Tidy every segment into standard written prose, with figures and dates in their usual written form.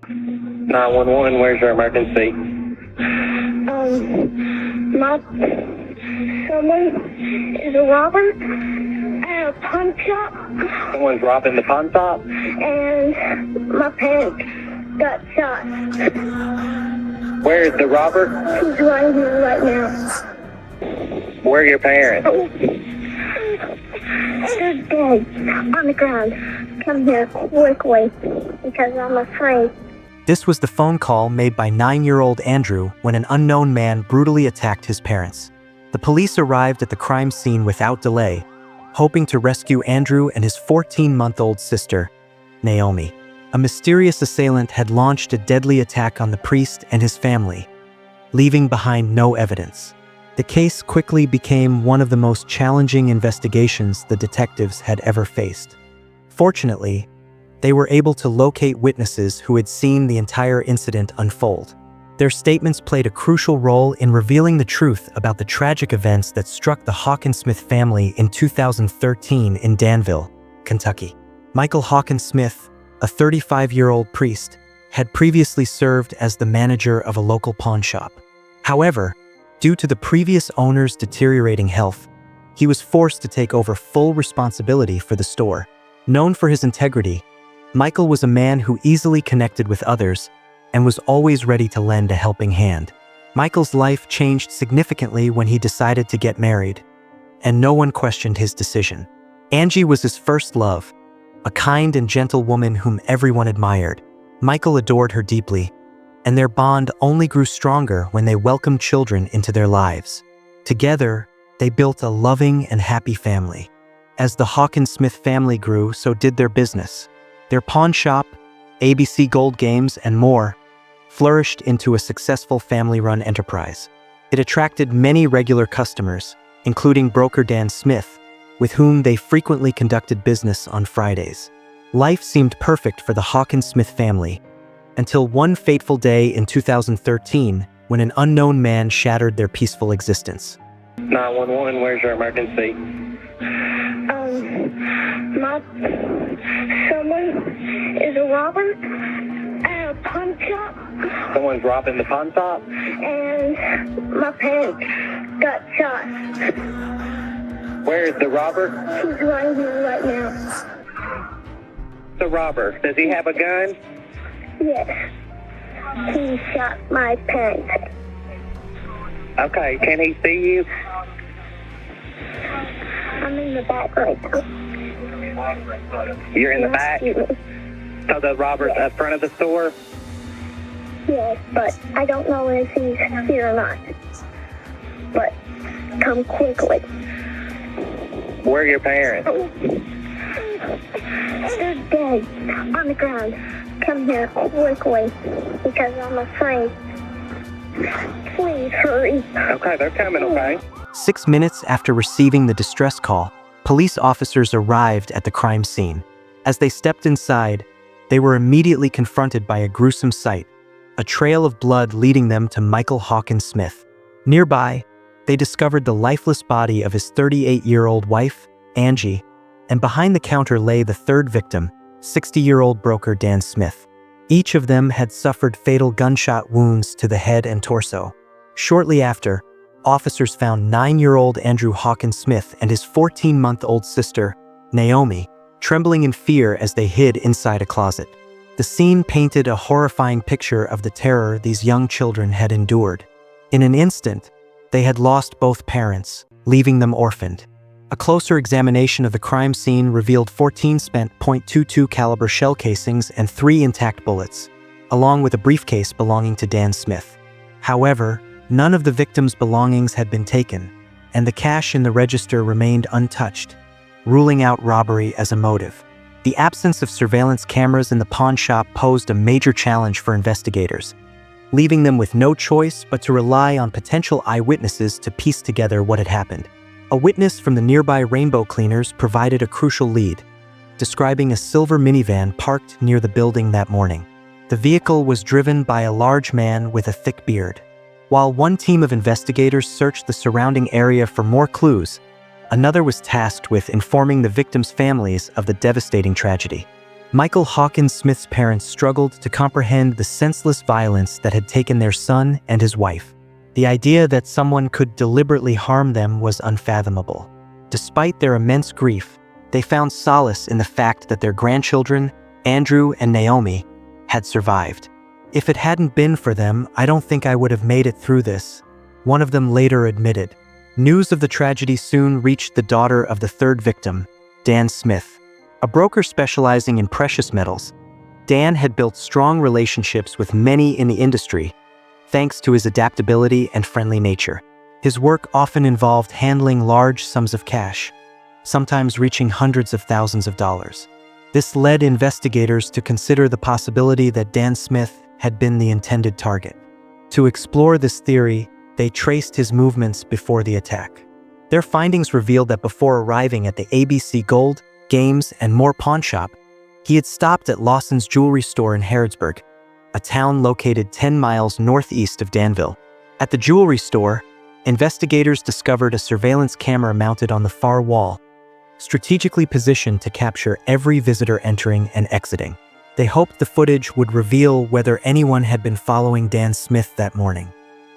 911, where's your emergency? Someone is a robber at a pawn shop. Someone's robbing the pawn shop? And my parents got shot. Where is the robber? He's right here right now. Where are your parents? They're dead on the ground. Come here quickly because I'm afraid. This was the phone call made by 9-year-old Andrew when an unknown man brutally attacked his parents. The police arrived at the crime scene without delay, hoping to rescue Andrew and his 14-month-old sister, Naomi. A mysterious assailant had launched a deadly attack on the priest and his family, leaving behind no evidence. The case quickly became one of the most challenging investigations the detectives had ever faced. Fortunately, they were able to locate witnesses who had seen the entire incident unfold. Their statements played a crucial role in revealing the truth about the tragic events that struck the Hockensmith family in 2013 in Danville, Kentucky. Michael Hockensmith, a 35-year-old priest, had previously served as the manager of a local pawn shop. However, due to the previous owner's deteriorating health, he was forced to take over full responsibility for the store. Known for his integrity, Michael was a man who easily connected with others and was always ready to lend a helping hand. Michael's life changed significantly when he decided to get married, and no one questioned his decision. Angie was his first love, a kind and gentle woman whom everyone admired. Michael adored her deeply, and their bond only grew stronger when they welcomed children into their lives. Together, they built a loving and happy family. As the Hockensmith family grew, so did their business. Their pawn shop, ABC Gold Games, and more flourished into a successful family-run enterprise. It attracted many regular customers, including broker Dan Smith, with whom they frequently conducted business on Fridays. Life seemed perfect for the Hockensmith family, until one fateful day in 2013 when an unknown man shattered their peaceful existence. 911, where's your emergency? Someone is a robber at a pawn shop. Someone's robbing the pawn shop? And my parents got shot. Where is the robber? He's right here right now. The robber, does he have a gun? Yes. He shot my parents. Okay, can he see you? I'm in the back right now. You're in the back? So the robber's up front of the store? Yes, but I don't know if he's here or not. But come quickly. Where are your parents? They're dead on the ground. Come here quickly because I'm afraid. Please hurry. Okay, they're coming, okay? 6 minutes after receiving the distress call, police officers arrived at the crime scene. As they stepped inside, they were immediately confronted by a gruesome sight, a trail of blood leading them to Michael Hockensmith. Nearby, they discovered the lifeless body of his 38-year-old wife, Angie, and behind the counter lay the third victim, 60-year-old broker Dan Smith. Each of them had suffered fatal gunshot wounds to the head and torso. Shortly after, officers found 9-year-old Andrew Hockensmith and his 14-month-old sister, Naomi, trembling in fear as they hid inside a closet. The scene painted a horrifying picture of the terror these young children had endured. In an instant, they had lost both parents, leaving them orphaned. A closer examination of the crime scene revealed 14 spent .22 caliber shell casings and 3 intact bullets, along with a briefcase belonging to Dan Smith. However, none of the victims' belongings had been taken, and the cash in the register remained untouched, ruling out robbery as a motive. The absence of surveillance cameras in the pawn shop posed a major challenge for investigators, leaving them with no choice but to rely on potential eyewitnesses to piece together what had happened. A witness from the nearby Rainbow Cleaners provided a crucial lead, describing a silver minivan parked near the building that morning. The vehicle was driven by a large man with a thick beard. While one team of investigators searched the surrounding area for more clues, another was tasked with informing the victims' families of the devastating tragedy. Michael Hockensmith's parents struggled to comprehend the senseless violence that had taken their son and his wife. The idea that someone could deliberately harm them was unfathomable. Despite their immense grief, they found solace in the fact that their grandchildren, Andrew and Naomi, had survived. "If it hadn't been for them, I don't think I would have made it through this," one of them later admitted. News of the tragedy soon reached the daughter of the third victim, Dan Smith. A broker specializing in precious metals, Dan had built strong relationships with many in the industry, thanks to his adaptability and friendly nature. His work often involved handling large sums of cash, sometimes reaching hundreds of thousands of dollars. This led investigators to consider the possibility that Dan Smith had been the intended target. To explore this theory, they traced his movements before the attack. Their findings revealed that before arriving at the ABC Gold, Games, and More pawn shop, he had stopped at Lawson's jewelry store in Harrodsburg, a town located 10 miles northeast of Danville. At the jewelry store, investigators discovered a surveillance camera mounted on the far wall, strategically positioned to capture every visitor entering and exiting. They hoped the footage would reveal whether anyone had been following Dan Smith that morning.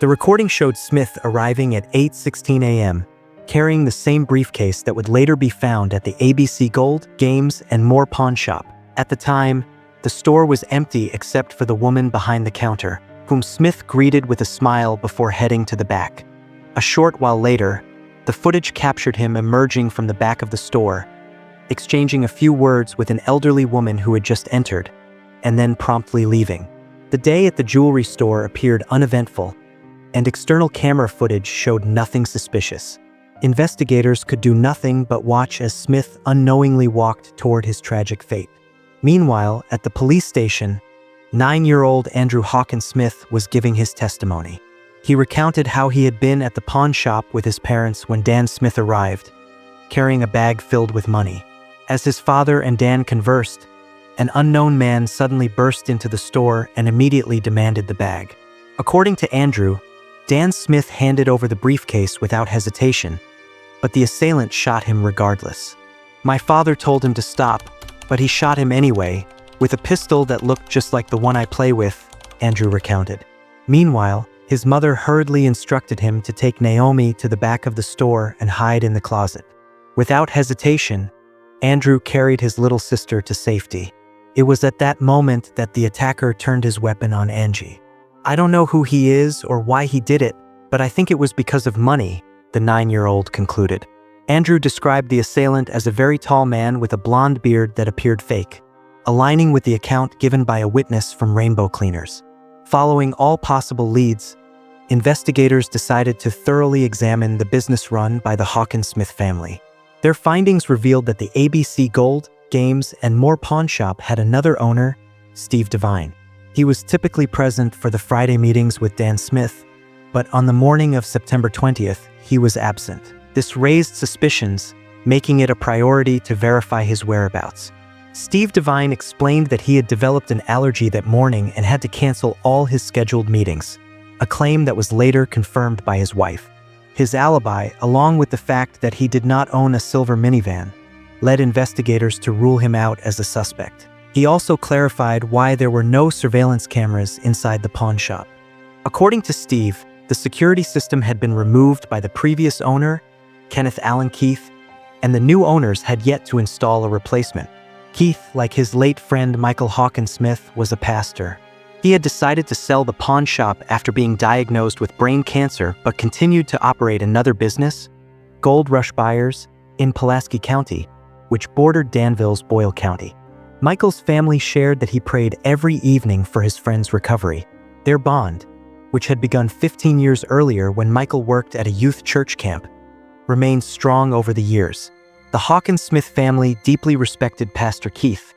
The recording showed Smith arriving at 8:16 a.m., carrying the same briefcase that would later be found at the ABC Gold, Games, and More pawn shop. At the time, the store was empty except for the woman behind the counter, whom Smith greeted with a smile before heading to the back. A short while later, the footage captured him emerging from the back of the store, exchanging a few words with an elderly woman who had just entered, and then promptly leaving. The day at the jewelry store appeared uneventful, and external camera footage showed nothing suspicious. Investigators could do nothing but watch as Smith unknowingly walked toward his tragic fate. Meanwhile, at the police station, 9-year-old Andrew Hockensmith was giving his testimony. He recounted how he had been at the pawn shop with his parents when Dan Smith arrived, carrying a bag filled with money. As his father and Dan conversed, an unknown man suddenly burst into the store and immediately demanded the bag. According to Andrew, Dan Smith handed over the briefcase without hesitation, but the assailant shot him regardless. "My father told him to stop, but he shot him anyway, with a pistol that looked just like the one I play with," Andrew recounted. Meanwhile, his mother hurriedly instructed him to take Naomi to the back of the store and hide in the closet. Without hesitation, Andrew carried his little sister to safety. It was at that moment that the attacker turned his weapon on Angie. "I don't know who he is or why he did it, but I think it was because of money," the 9-year-old concluded. Andrew described the assailant as a very tall man with a blonde beard that appeared fake, aligning with the account given by a witness from Rainbow Cleaners. Following all possible leads, investigators decided to thoroughly examine the business run by the Hockensmith family. Their findings revealed that the ABC Gold, Games, and More pawn shop had another owner, Steve Devine. He was typically present for the Friday meetings with Dan Smith, but on the morning of September 20th, he was absent. This raised suspicions, making it a priority to verify his whereabouts. Steve Devine explained that he had developed an allergy that morning and had to cancel all his scheduled meetings, a claim that was later confirmed by his wife. His alibi, along with the fact that he did not own a silver minivan, led investigators to rule him out as a suspect. He also clarified why there were no surveillance cameras inside the pawn shop. According to Steve, the security system had been removed by the previous owner, Kenneth Allen Keith, and the new owners had yet to install a replacement. Keith, like his late friend Michael Hockensmith, was a pastor. He had decided to sell the pawn shop after being diagnosed with brain cancer, but continued to operate another business, Gold Rush Buyers, in Pulaski County, which bordered Danville's Boyle County. Michael's family shared that he prayed every evening for his friend's recovery. Their bond, which had begun 15 years earlier when Michael worked at a youth church camp, remained strong over the years. The Hockensmith family deeply respected Pastor Keith,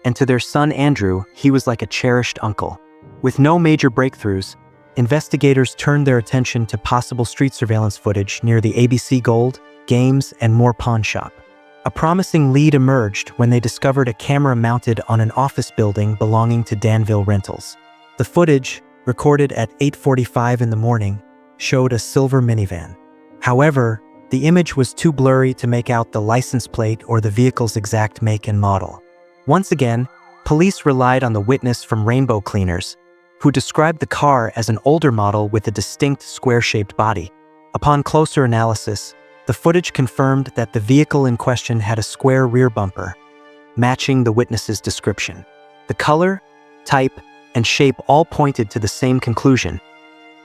and to their son Andrew, he was like a cherished uncle. With no major breakthroughs, investigators turned their attention to possible street surveillance footage near the ABC Gold, Games, and More pawn shop. A promising lead emerged when they discovered a camera mounted on an office building belonging to Danville Rentals. The footage, recorded at 8:45 in the morning, showed a silver minivan. However, the image was too blurry to make out the license plate or the vehicle's exact make and model. Once again, police relied on the witness from Rainbow Cleaners, who described the car as an older model with a distinct square-shaped body. Upon closer analysis, the footage confirmed that the vehicle in question had a square rear bumper, matching the witness's description. The color, type, and shape all pointed to the same conclusion.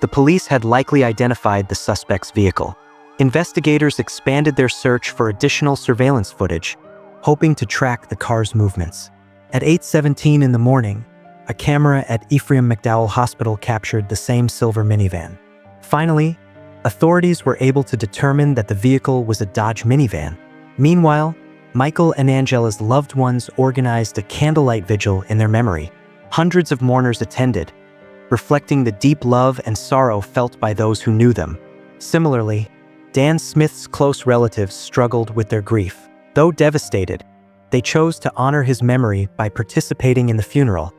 The police had likely identified the suspect's vehicle. Investigators expanded their search for additional surveillance footage, hoping to track the car's movements. At 8:17 in the morning, a camera at Ephraim McDowell Hospital captured the same silver minivan. Finally, authorities were able to determine that the vehicle was a Dodge minivan. Meanwhile, Michael and Angela's loved ones organized a candlelight vigil in their memory. Hundreds of mourners attended, reflecting the deep love and sorrow felt by those who knew them. Similarly, Dan Smith's close relatives struggled with their grief. Though devastated, they chose to honor his memory by participating in the funeral,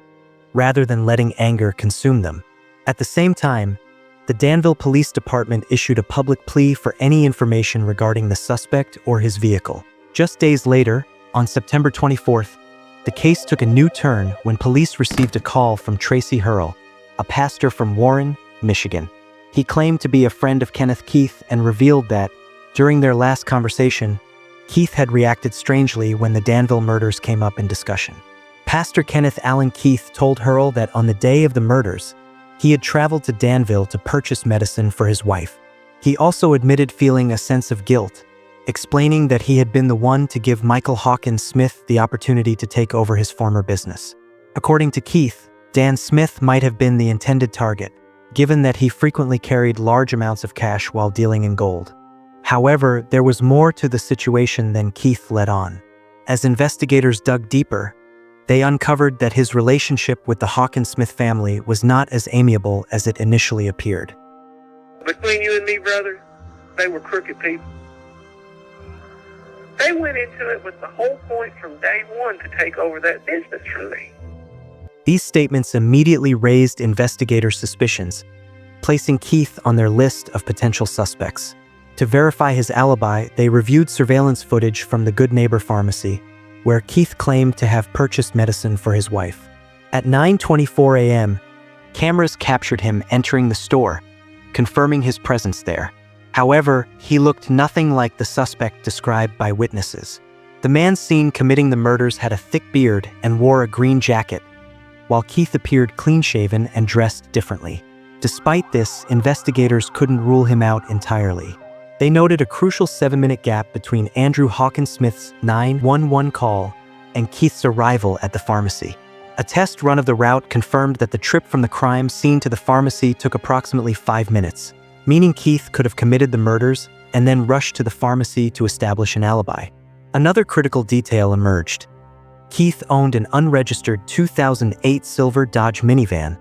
rather than letting anger consume them. At the same time, the Danville Police Department issued a public plea for any information regarding the suspect or his vehicle. Just days later, on September 24th, the case took a new turn when police received a call from Tracy Hurl, a pastor from Warren, Michigan. He claimed to be a friend of Kenneth Keith and revealed that, during their last conversation, Keith had reacted strangely when the Danville murders came up in discussion. Pastor Kenneth Allen Keith told Hurl that on the day of the murders, he had traveled to Danville to purchase medicine for his wife. He also admitted feeling a sense of guilt, explaining that he had been the one to give Michael Hockensmith the opportunity to take over his former business. According to Keith, Dan Smith might have been the intended target, given that he frequently carried large amounts of cash while dealing in gold. However, there was more to the situation than Keith let on. As investigators dug deeper, they uncovered that his relationship with the Hockensmith family was not as amiable as it initially appeared. Between you and me, brother, they were crooked people. They went into it with the whole point from day one to take over that business from me. These statements immediately raised investigators' suspicions, placing Keith on their list of potential suspects. To verify his alibi, they reviewed surveillance footage from the Good Neighbor Pharmacy, where Keith claimed to have purchased medicine for his wife. At 9:24 a.m., cameras captured him entering the store, confirming his presence there. However, he looked nothing like the suspect described by witnesses. The man seen committing the murders had a thick beard and wore a green jacket, while Keith appeared clean-shaven and dressed differently. Despite this, investigators couldn't rule him out entirely. They noted a crucial 7-minute gap between Andrew Hockensmith's 911 call and Keith's arrival at the pharmacy. A test run of the route confirmed that the trip from the crime scene to the pharmacy took approximately 5 minutes, meaning Keith could have committed the murders and then rushed to the pharmacy to establish an alibi. Another critical detail emerged. Keith owned an unregistered 2008 silver Dodge minivan,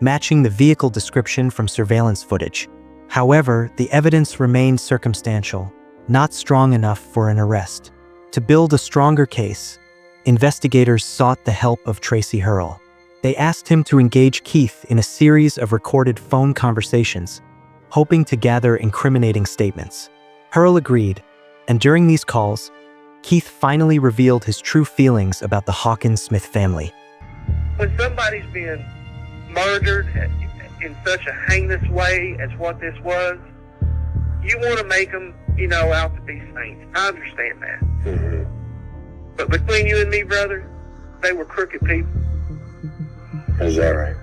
matching the vehicle description from surveillance footage. However, the evidence remained circumstantial, not strong enough for an arrest. To build a stronger case, investigators sought the help of Tracy Hurl. They asked him to engage Keith in a series of recorded phone conversations, hoping to gather incriminating statements. Hurl agreed, and during these calls, Keith finally revealed his true feelings about the Hockensmith family. When somebody's being murdered in such a heinous way as what this was, you want to make them, out to be saints. I understand that. Mm-hmm. But between you and me, brother, they were crooked people. Is that right?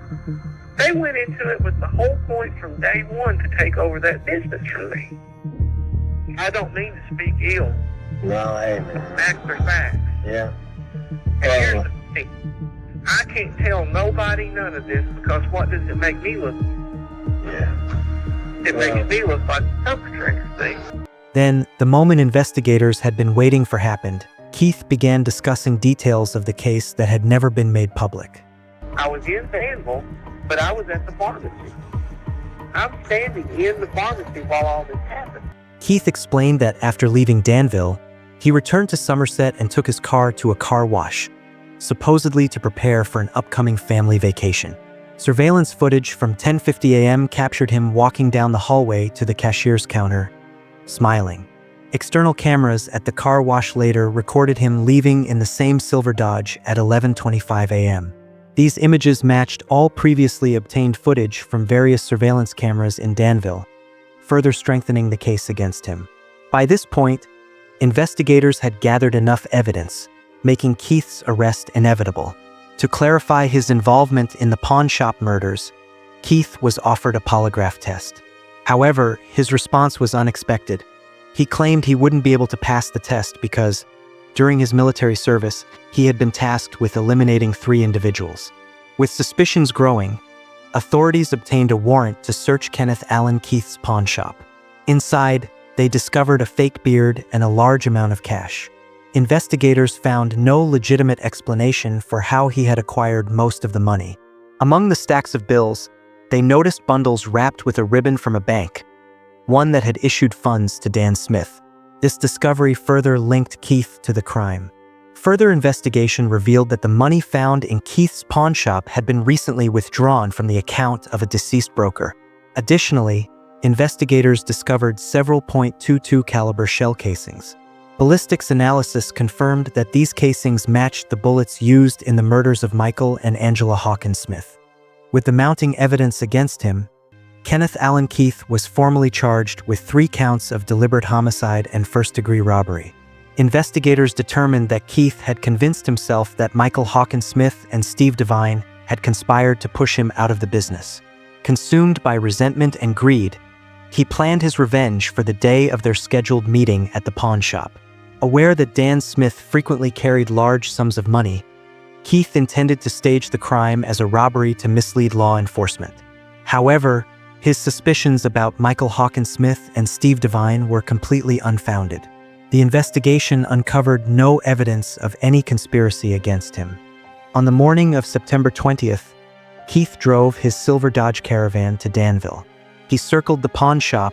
They went into it with the whole point from day one to take over that business from me. I don't mean to speak ill. No, hey, Facts are facts. yeah. And here's the thing. I can't tell nobody none of this because what does it make me look? Yeah. It makes me look like a perpetrator, see? Then, the moment investigators had been waiting for happened, Keith began discussing details of the case that had never been made public. I was in Danville, but I was at the pharmacy. I'm standing in the pharmacy while all this happened. Keith explained that after leaving Danville, he returned to Somerset and took his car to a car wash, supposedly to prepare for an upcoming family vacation. Surveillance footage from 10:50 a.m. captured him walking down the hallway to the cashier's counter, smiling. External cameras at the car wash later recorded him leaving in the same silver Dodge at 11:25 a.m. These images matched all previously obtained footage from various surveillance cameras in Danville, further strengthening the case against him. By this point, investigators had gathered enough evidence, making Keith's arrest inevitable. To clarify his involvement in the pawn shop murders, Keith was offered a polygraph test. However, his response was unexpected. He claimed he wouldn't be able to pass the test because, during his military service, he had been tasked with eliminating 3 individuals. With suspicions growing, authorities obtained a warrant to search Kenneth Allen Keith's pawn shop. Inside, they discovered a fake beard and a large amount of cash. Investigators found no legitimate explanation for how he had acquired most of the money. Among the stacks of bills, they noticed bundles wrapped with a ribbon from a bank, one that had issued funds to Dan Smith. This discovery further linked Keith to the crime. Further investigation revealed that the money found in Keith's pawn shop had been recently withdrawn from the account of a deceased broker. Additionally, investigators discovered several .22 caliber shell casings. Ballistics analysis confirmed that these casings matched the bullets used in the murders of Michael and Angela Hockensmith. With the mounting evidence against him, Kenneth Allen Keith was formally charged with 3 counts of deliberate homicide and first-degree robbery. Investigators determined that Keith had convinced himself that Michael Hockensmith and Steve Devine had conspired to push him out of the business. Consumed by resentment and greed, he planned his revenge for the day of their scheduled meeting at the pawn shop. Aware that Dan Smith frequently carried large sums of money, Keith intended to stage the crime as a robbery to mislead law enforcement. However, his suspicions about Michael Hockensmith and Steve Devine were completely unfounded. The investigation uncovered no evidence of any conspiracy against him. On the morning of September 20th, Keith drove his silver Dodge Caravan to Danville. He circled the pawn shop,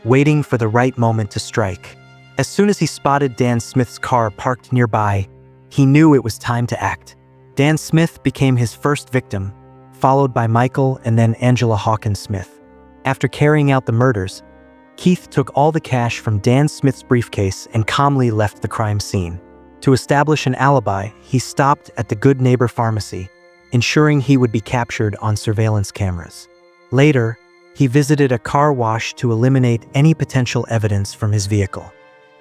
waiting for the right moment to strike. As soon as he spotted Dan Smith's car parked nearby, he knew it was time to act. Dan Smith became his first victim, followed by Michael and then Angela Hockensmith. After carrying out the murders, Keith took all the cash from Dan Smith's briefcase and calmly left the crime scene. To establish an alibi, he stopped at the Good Neighbor Pharmacy, ensuring he would be captured on surveillance cameras. Later, he visited a car wash to eliminate any potential evidence from his vehicle.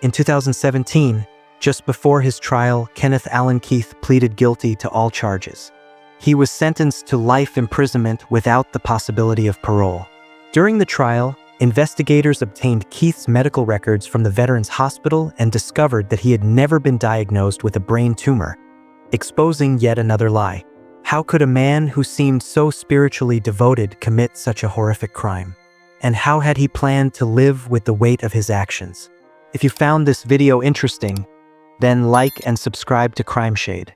In 2017, just before his trial, Kenneth Allen Keith pleaded guilty to all charges. He was sentenced to life imprisonment without the possibility of parole. During the trial, investigators obtained Keith's medical records from the Veterans Hospital and discovered that he had never been diagnosed with a brain tumor, exposing yet another lie. How could a man who seemed so spiritually devoted commit such a horrific crime? And how had he planned to live with the weight of his actions? If you found this video interesting, then like and subscribe to Crime Shade.